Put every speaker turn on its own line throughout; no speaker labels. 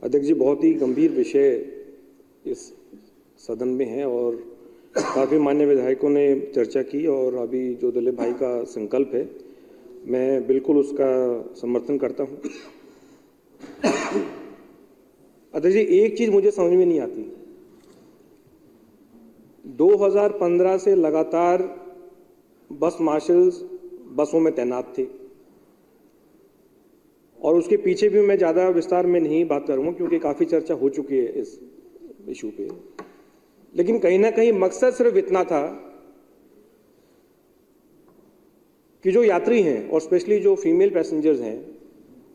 अध्यक्ष जी, बहुत ही गंभीर विषय इस सदन में है और काफ़ी मान्य विधायकों ने चर्चा की और अभी जो दिलीप भाई का संकल्प है, मैं बिल्कुल उसका समर्थन करता हूं। अध्यक्ष जी, एक चीज़ मुझे समझ में नहीं आती। 2015 से लगातार बस मार्शल्स बसों में तैनात थे और उसके पीछे भी मैं ज़्यादा विस्तार में नहीं बात करूँगा क्योंकि काफ़ी चर्चा हो चुकी है इस इशू पे। लेकिन कहीं ना कहीं मकसद सिर्फ इतना था कि जो यात्री हैं और स्पेशली जो फीमेल पैसेंजर्स हैं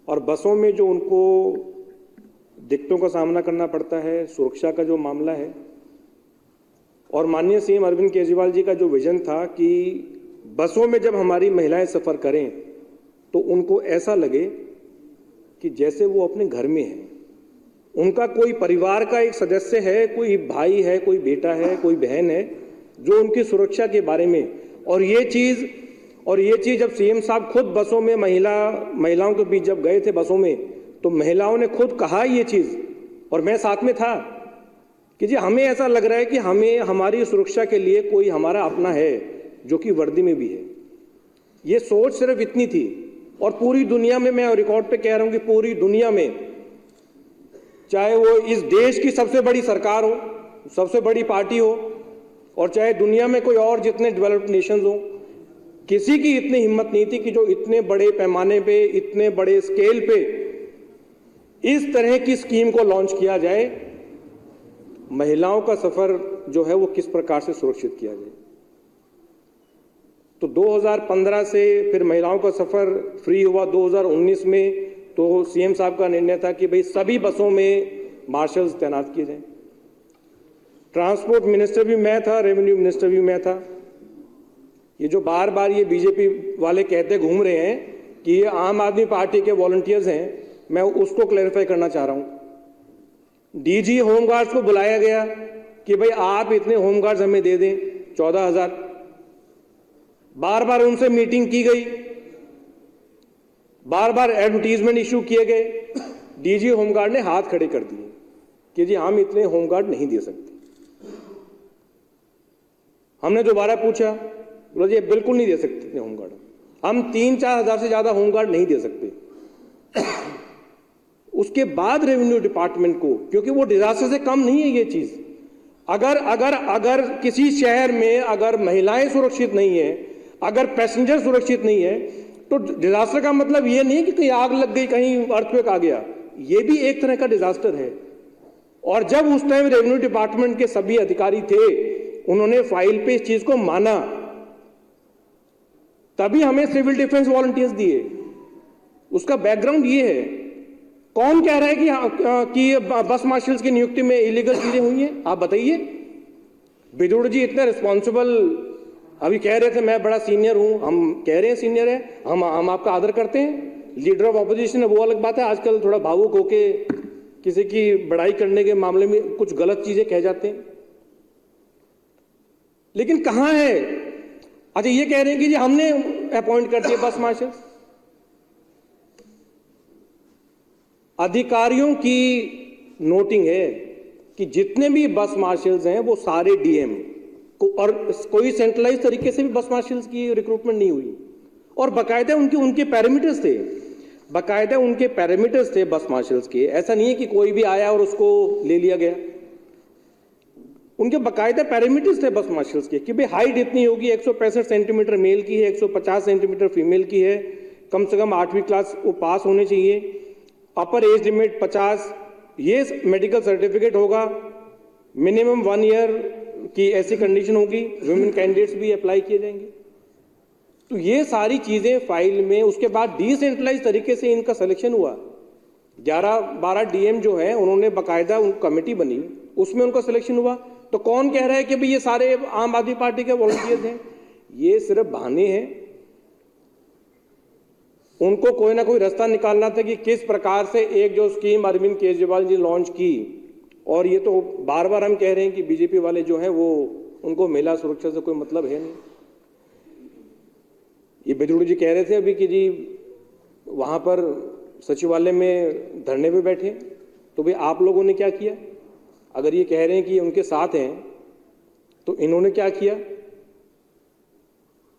और बसों में जो उनको दिक्कतों का सामना करना पड़ता है, सुरक्षा का जो मामला है, और माननीय सीएम अरविंद केजरीवाल जी का जो विजन था कि बसों में जब हमारी महिलाएं सफ़र करें तो उनको ऐसा लगे कि जैसे वो अपने घर में हैं, उनका कोई परिवार का एक सदस्य है, कोई भाई है, कोई बेटा है, कोई बहन है, जो उनकी सुरक्षा के बारे में। और ये चीज़ जब सीएम साहब खुद बसों में महिलाओं के बीच जब गए थे बसों में, तो महिलाओं ने खुद कहा ये चीज़, और मैं साथ में था, कि जी हमें ऐसा लग रहा है कि हमें हमारी सुरक्षा के लिए कोई हमारा अपना है जो कि वर्दी में भी है। ये सोच सिर्फ इतनी थी। और पूरी दुनिया में, मैं रिकॉर्ड पे कह रहा हूं कि पूरी दुनिया में, चाहे वो इस देश की सबसे बड़ी सरकार हो, सबसे बड़ी पार्टी हो, और चाहे दुनिया में कोई और जितने डेवलप्ड नेशंस हो, किसी की इतनी हिम्मत नहीं थी कि जो इतने बड़े पैमाने पे, इतने बड़े स्केल पे इस तरह की स्कीम को लॉन्च किया जाए। महिलाओं का सफर जो है वो किस प्रकार से सुरक्षित किया जाए। तो 2015 से फिर महिलाओं का सफर फ्री हुआ 2019 में, तो सीएम साहब का निर्णय था कि भाई सभी बसों में मार्शल्स तैनात किए जाएं। ट्रांसपोर्ट मिनिस्टर भी मैं था, रेवेन्यू मिनिस्टर भी मैं था। ये जो बार बार ये बीजेपी वाले कहते घूम रहे हैं कि ये आम आदमी पार्टी के वॉलंटियर्स हैं, मैं उसको क्लैरिफाई करना चाह रहा हूं। डीजी होमगार्ड्स को बुलाया गया कि भाई आप इतने होमगार्ड्स हमें दे दें, 14,000। बार बार उनसे मीटिंग की गई, बार बार एडवर्टीजमेंट इशू किए गए। डीजी होमगार्ड ने हाथ खड़े कर दिए कि जी हम इतने होमगार्ड नहीं दे सकते। हमने दोबारा पूछा, बोला जी बिल्कुल नहीं दे सकते इतने होमगार्ड, हम 3-4 हज़ार से ज्यादा होमगार्ड नहीं दे सकते। उसके बाद रेवेन्यू डिपार्टमेंट को, क्योंकि वो डिजास्टर से कम नहीं है ये चीज, अगर किसी शहर में अगर महिलाएं सुरक्षित नहीं है, अगर पैसेंजर सुरक्षित नहीं है, तो डिजास्टर का मतलब ये नहीं कि कहीं आग लग गई, कहीं अर्थक्वेक आ गया। ये भी एक तरह का डिजास्टर है। और जब उस टाइम रेवेन्यू डिपार्टमेंट के सभी अधिकारी थे, उन्होंने फाइल पे इस चीज को माना, तभी हमें सिविल डिफेंस वॉलंटियर्स दिए। उसका बैकग्राउंड ये है। कौन कह रहा है कि बस मार्शल्स की नियुक्ति में इलीगल चीजें हुई हैं? आप बताइए। बिदुड़ जी इतने रिस्पॉन्सिबल, अभी कह रहे थे मैं बड़ा सीनियर हूं, हम कह रहे हैं सीनियर है, हम आपका आदर करते हैं। लीडर ऑफ ऑपोजिशन है वो अलग बात है, आजकल थोड़ा भावुक होके किसी की बड़ाई करने के मामले में कुछ गलत चीजें कह जाते हैं। लेकिन कहां है? अच्छा, ये कह रहे हैं कि जी हमने अपॉइंट कर दिए बस मार्शल्स। अधिकारियों की नोटिंग है कि जितने भी बस मार्शल्स हैं वो सारे डीएम को, और कोई सेंट्रलाइज तरीके से भी बस मार्शल्स की रिक्रूटमेंट नहीं हुई। और बाकायदा उनके पैरामीटर्स थे, बाकायदा उनके पैरामीटर्स थे बस मार्शल्स के। ऐसा नहीं है कि कोई भी आया और उसको ले लिया गया। उनके बाकायदा पैरामीटर्स थे बस मार्शल्स के कि भाई हाइट इतनी होगी, 165 सेंटीमीटर मेल की है, 150 सेंटीमीटर फीमेल की है, कम से कम 8वीं क्लास वो पास होने चाहिए, अपर एज लिमिट 50, ये मेडिकल सर्टिफिकेट होगा, मिनिमम 1 ईयर की ऐसी कंडीशन होगी, वुमेन कैंडिडेट्स भी अप्लाई किए जाएंगे। तो ये सारी चीजें फाइल में, उसके बाद डिसेंट्रलाइज तरीके से इनका सिलेक्शन हुआ। 11-12 डीएम जो है उन्होंने बाकायदा कमेटी बनी, उसमें उनका सिलेक्शन हुआ। तो कौन कह रहा है कि भाई ये सारे आम आदमी पार्टी के वॉलंटियर्स हैं? ये सिर्फ बहाने हैं। उनको कोई ना कोई रास्ता निकालना था कि किस प्रकार से एक जो स्कीम अरविंद केजरीवाल जी लॉन्च की, और ये तो बार बार हम कह रहे हैं कि बीजेपी वाले जो हैं वो, उनको महिला सुरक्षा से कोई मतलब है नहीं। ये बिदुड़ जी कह रहे थे अभी कि जी वहां पर सचिवालय में धरने पे बैठे, तो भाई आप लोगों ने क्या किया? अगर ये कह रहे हैं कि उनके साथ हैं तो इन्होंने क्या किया?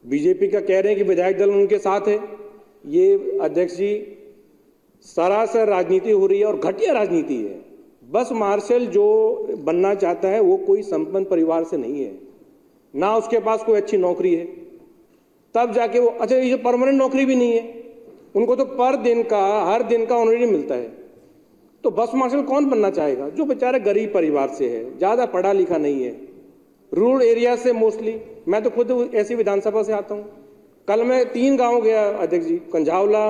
बीजेपी का कह रहे हैं कि विधायक दल उनके साथ है। ये अध्यक्ष जी सरासर राजनीति हो रही है और घटिया राजनीति है। बस मार्शल जो बनना चाहता है वो कोई संपन्न परिवार से नहीं है, ना उसके पास कोई अच्छी नौकरी है, तब जाके वो, अच्छा ये जो परमानेंट नौकरी भी नहीं है, उनको तो पर दिन का हर दिन का ऑनरेडी मिलता है। तो बस मार्शल कौन बनना चाहेगा? जो बेचारे गरीब परिवार से है, ज़्यादा पढ़ा लिखा नहीं है, रूरल एरिया से मोस्टली। मैं तो खुद ऐसी विधानसभा से आता हूँ। कल मैं 3 गांव गया अध्यक्ष जी, कंझावला,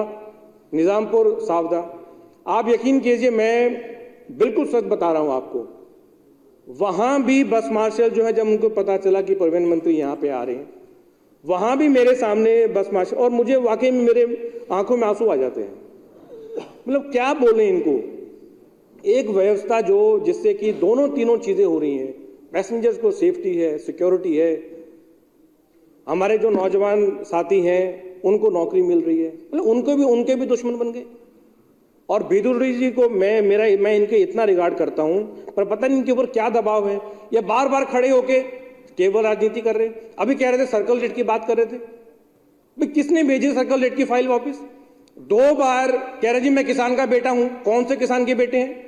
निजामपुर, सावदा। आप यकीन कीजिए, मैं बिल्कुल सच बता रहा हूँ आपको, वहाँ भी बस मार्शल जो है, जब उनको पता चला कि परिवहन मंत्री यहाँ पे आ रहे हैं, वहाँ भी मेरे सामने बस मार्शल, और मुझे वाकई में मेरे आंखों में आंसू आ जाते हैं। मतलब क्या बोलें इनको? एक व्यवस्था जो जिससे कि दोनों तीनों चीज़ें हो रही हैं, पैसेंजर्स को सेफ्टी है, सिक्योरिटी है, हमारे जो नौजवान साथी हैं उनको नौकरी मिल रही है, मतलब उनके भी दुश्मन बन गए। और बिदुरी जी को मैं इनके इतना रिगार्ड करता हूं, पर पता नहीं इनके ऊपर क्या दबाव है, ये बार बार खड़े होके केवल राजनीति कर रहे हैं। अभी कह रहे थे सर्कल रेट की बात कर रहे थे, भाई किसने भेजी सर्कल रेट की फाइल वापस? 2 बार कह रहे जी मैं किसान का बेटा हूं। कौन से किसान के बेटे हैं?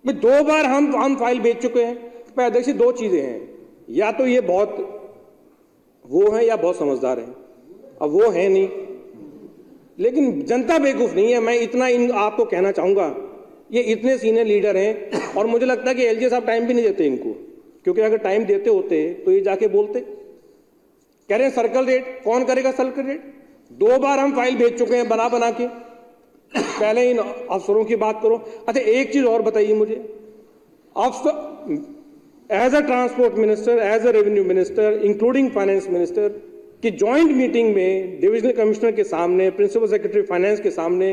2 बार हम फाइल भेज चुके हैं। पर अध्यक्ष 2 चीजें हैं, या तो ये बहुत वो है या बहुत समझदार हैं। अब वो है नहीं, लेकिन जनता बेवकूफ नहीं है। मैं इतना आपको कहना चाहूंगा, ये इतने सीनियर लीडर हैं और मुझे लगता है कि एलजी साहब टाइम भी नहीं देते इनको, क्योंकि अगर टाइम देते होते तो ये जाके बोलते। कह रहे हैं सर्कल रेट, कौन करेगा सर्कल रेट? 2 बार हम फाइल भेज चुके हैं बना के। पहले इन अफसरों की बात करो। अच्छा एक चीज और बताइए मुझे, as a transport minister, as a revenue minister, including finance minister, कि ज्वाइंट मीटिंग में डिविजनल कमिश्नर के सामने, प्रिंसिपल सेक्रेटरी फाइनेंस के सामने,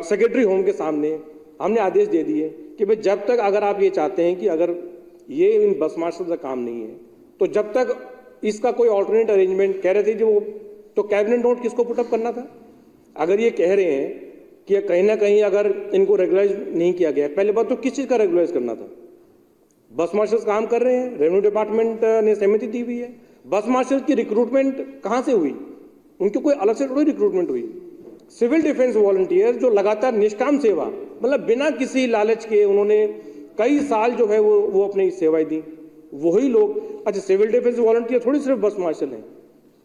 सेक्रेटरी होम के सामने हमने आदेश दे दिए कि भाई जब तक, अगर आप ये चाहते हैं कि अगर ये इन बस मार्शल का काम नहीं है, तो जब तक इसका कोई ऑल्टरनेट अरेंजमेंट, कह रहे थे जो, तो कैबिनेट नोट किसको पुटअप करना था? अगर ये कह रहे हैं कि कहीं ना कहीं अगर इनको रेगुलाइज नहीं किया गया, पहले बात तो किस चीज़ का रेगुलाइज करना था? बस मार्शल काम कर रहे हैं, रेवेन्यू डिपार्टमेंट ने सहमति दी हुई है। बस मार्शल की रिक्रूटमेंट कहाँ से हुई? उनकी कोई अलग से थोड़ी रिक्रूटमेंट हुई। सिविल डिफेंस वॉलंटियर जो लगातार निष्काम सेवा, मतलब बिना किसी लालच के उन्होंने कई साल जो है वो अपनी सेवाएं दी, वही लोग। अच्छा सिविल डिफेंस वॉलंटियर थोड़ी सिर्फ बस मार्शल हैं।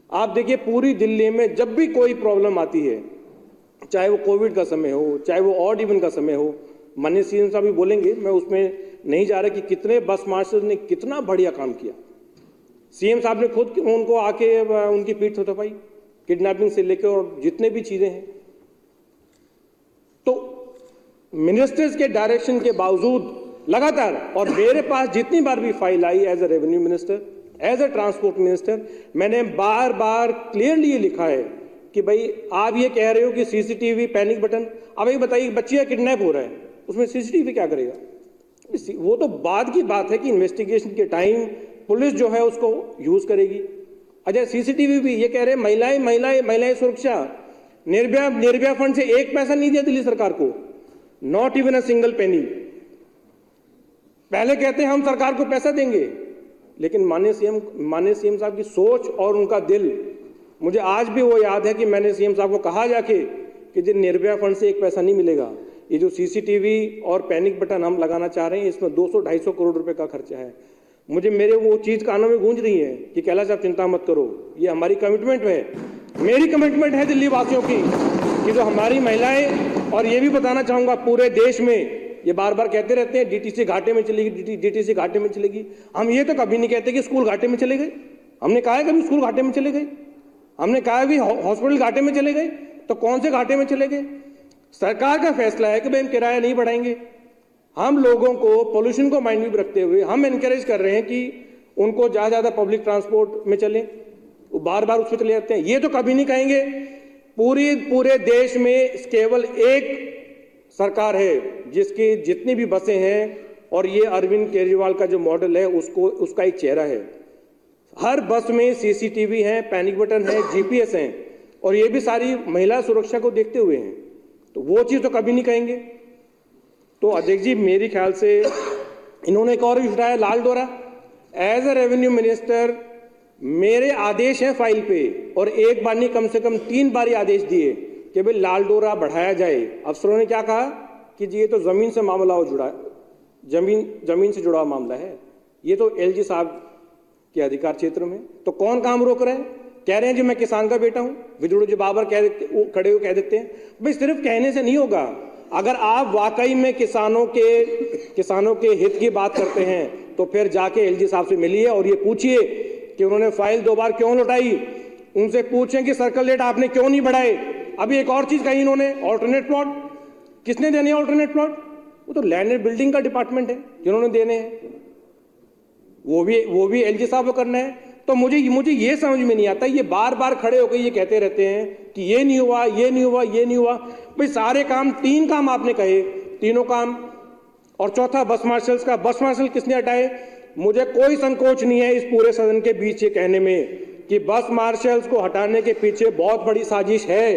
आप देखिए पूरी दिल्ली में जब भी कोई प्रॉब्लम आती है, चाहे वो कोविड का समय हो, चाहे वो ऑड इवन का समय हो, माननीय सीएम साहब भी बोलेंगे, मैं उसमें नहीं जा रहा कि कितने बस मार्शल ने कितना बढ़िया काम किया। सीएम साहब ने खुद उनको आके उनकी पीठ थपथपाई, किडनैपिंग से लेकर और जितने भी चीजें हैं। तो मिनिस्टर्स के डायरेक्शन के बावजूद लगातार, और मेरे पास जितनी बार भी फाइल आई as a revenue minister, as a transport minister, मैंने बार बार क्लियरली ये लिखा है कि भाई आप ये कह रहे हो कि सीसीटीवी पैनिक बटन, अब ये बताइए बच्चियां किडनैप हो रहा है, उसमें सीसीटीवी क्या करेगा? वो तो बाद की बात है कि इन्वेस्टिगेशन के टाइम पुलिस जो है उसको यूज करेगी। अच्छा सीसीटीवी भी ये कह रहे हैं महिलाएं सुरक्षा, निर्भया फंड से 1 पैसा नहीं दिया दिल्ली सरकार को, not even a single penny. पहले कहते हैं हम सरकार को पैसा देंगे, लेकिन माननीय सीएम साहब की सोच और उनका दिल, मुझे आज भी वो याद है कि मैंने सीएम साहब को कहा जाके कि जो निर्भया फंड से 1 पैसा नहीं मिलेगा, ये जो सीसीटीवी और पैनिक बटन हम लगाना चाह रहे हैं इसमें 200-250 करोड़ रुपए का खर्चा है। मुझे मेरे वो चीज कानों में गूंज रही है कि कैलाश साहब चिंता मत करो, ये हमारी कमिटमेंट है, मेरी कमिटमेंट है दिल्ली वासियों की, कि जो हमारी महिलाएं, और ये भी बताना चाहूंगा पूरे देश में, ये बार बार कहते रहते हैं डीटीसी घाटे में चलेगी, डीटीसी घाटे में चलेगी। हम ये तो कभी नहीं कहते कि स्कूल घाटे में चले गए। हमने कहा है कभी स्कूल घाटे में चले गए? हमने कहा भी हॉस्पिटल घाटे में चले गए? तो कौन से घाटे में चले गए? सरकार का फैसला है कि भाई हम किराया नहीं बढ़ाएंगे। हम लोगों को पोल्यूशन को माइंड में रखते हुए हम एनकरेज कर रहे हैं कि उनको ज्यादा पब्लिक ट्रांसपोर्ट में चले, वो बार बार उस पर चले जाते हैं। ये तो कभी नहीं कहेंगे पूरे देश में केवल एक सरकार है जिसकी जितनी भी बसें हैं, और ये अरविंद केजरीवाल का जो मॉडल है उसका एक चेहरा है। हर बस में सीसीटीवी है, पैनिक बटन है, जीपीएस है, और ये भी सारी महिला सुरक्षा को देखते हुए हैं। तो वो चीज़ तो कभी नहीं कहेंगे। तो अध्यक्ष जी, मेरे ख्याल से इन्होंने एक और भी उठाया, लाल डोरा। एज ए रेवेन्यू मिनिस्टर मेरे आदेश हैं फाइल पे, और एक बार नहीं कम से कम 3 बार आदेश दिए कि भाई लाल डोरा बढ़ाया जाए। अफसरों ने क्या कहा कि जी ये तो जमीन से मामला हो जुड़ा, जमीन से जुड़ा मामला है, ये तो एलजी साहब के अधिकार क्षेत्र में। तो कौन काम रोक रहे हैं? कह रहे हैं जी मैं किसान का बेटा हूं, विद्रोह जी बाबर खड़े हो कह देते हैं। भाई सिर्फ कहने से नहीं होगा, अगर आप वाकई में किसानों के हित की बात करते हैं तो फिर जाके एलजी साहब से मिलिए और ये पूछिए कि उन्होंने फाइल 2 बार क्यों लौटाई। उनसे पूछें कि सर्कल रेट आपने क्यों नहीं बढ़ाए। अभी एक और चीज कही इन्होंने, ऑल्टरनेट प्लॉट। किसने देने ऑल्टरनेट प्लॉट? वो तो लैंड एंड बिल्डिंग का डिपार्टमेंट है जिन्होंने देने हैं, वो भी एलजी साहब को करना है। तो मुझे ये समझ में नहीं आता, ये बार बार खड़े होकर ये कहते रहते हैं कि ये नहीं हुआ, ये नहीं हुआ, ये नहीं हुआ। भाई सारे काम, 3 काम आपने कहे, तीनों काम। और चौथा बस मार्शल्स का, बस मार्शल किसने हटाए? मुझे कोई संकोच नहीं है इस पूरे सदन के बीच ये कहने में कि बस मार्शल्स को हटाने के पीछे बहुत बड़ी साजिश है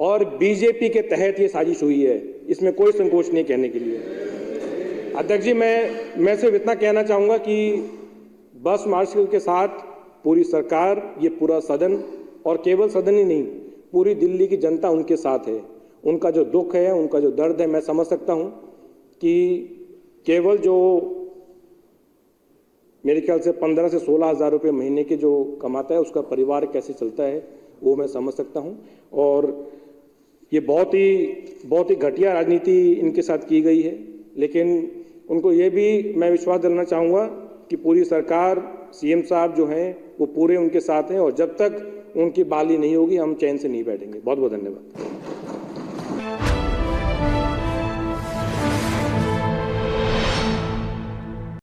और बीजेपी के तहत ये साजिश हुई है, इसमें कोई संकोच नहीं कहने के लिए। अध्यक्ष जी, मैं सिर्फ इतना कहना चाहूंगा कि बस मार्शल के साथ पूरी सरकार, ये पूरा सदन, और केवल सदन ही नहीं, पूरी दिल्ली की जनता उनके साथ है। उनका जो दुख है, उनका जो दर्द है, मैं समझ सकता हूं कि केवल जो मेरे ख्याल से 15 से 16 हज़ार रुपये महीने के जो कमाता है उसका परिवार कैसे चलता है वो मैं समझ सकता हूं। और ये बहुत ही घटिया राजनीति इनके साथ की गई है, लेकिन उनको ये भी मैं विश्वास दिलाना चाहूँगा कि पूरी सरकार, सीएम साहब जो हैं वो पूरे उनके साथ हैं, और जब तक उनकी बाली नहीं होगी हम चैन से नहीं बैठेंगे। बहुत बहुत धन्यवाद।